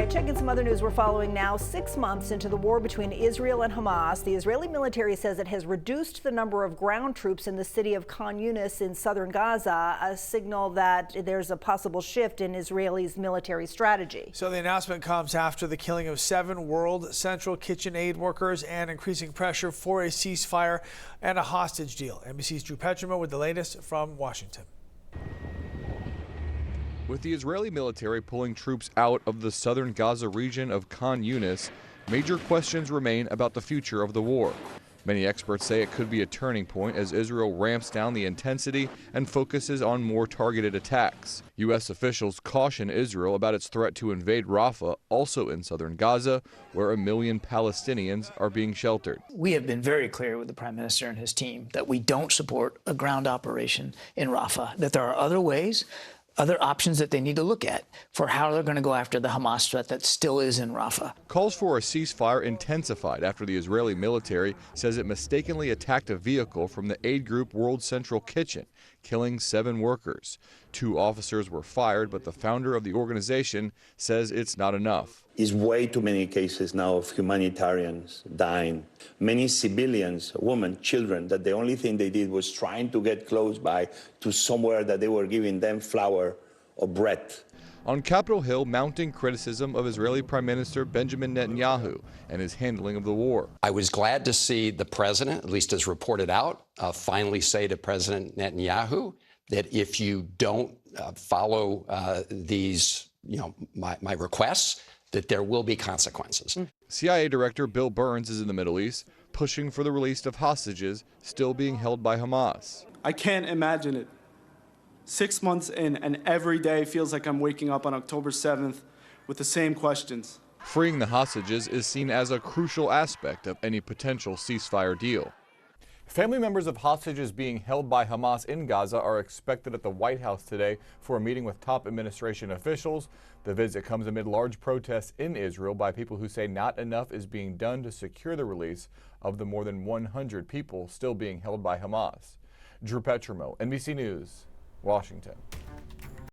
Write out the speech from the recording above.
right, checking some other news we're following now. 6 months into the war between Israel and Hamas, the Israeli military says it has reduced the number of ground troops in the city of Khan Younis in southern Gaza, a signal that there's a possible shift in Israel's military strategy. So the announcement comes after the killing of 7 World Central Kitchen aid workers and increasing pressure for a ceasefire and a hostage deal. NBC's Drew Petrimo with the latest from Washington. With the Israeli military pulling troops out of the southern Gaza region of Khan Younis, major questions remain about the future of the war. Many experts say it could be a turning point as Israel ramps down the intensity and focuses on more targeted attacks. U.S. officials caution Israel about its threat to invade Rafah, also in southern Gaza, where 1 million Palestinians are being sheltered. We have been very clear with the Prime Minister and his team that we don't support a ground operation in Rafah, that there are other ways, other options that they need to look at for how they're going to go after the Hamas threat that still is in Rafah. Calls for a ceasefire intensified after the Israeli military says it mistakenly attacked a vehicle from the aid group World Central Kitchen, killing 7 workers. 2 officers were fired, but the founder of the organization says it's not enough. Is way too many cases now of humanitarians dying. Many civilians, women, children, that the only thing they did was trying to get close by to somewhere that they were giving them flour or bread. On Capitol Hill, mounting criticism of Israeli Prime Minister Benjamin Netanyahu and his handling of the war. I was glad to see the president, at least as reported out, finally say to President Netanyahu that if you don't follow these, my requests, that there will be consequences. CIA Director Bill Burns is in the Middle East, pushing for the release of hostages still being held by Hamas. I can't imagine it. 6 months in, and every day feels like I'm waking up on October 7th with the same questions. Freeing the hostages is seen as a crucial aspect of any potential ceasefire deal. Family members of hostages being held by Hamas in Gaza are expected at the White House today for a meeting with top administration officials. The visit comes amid large protests in Israel by people who say not enough is being done to secure the release of the more than 100 people still being held by Hamas. Drew Petrimo, NBC News, Washington.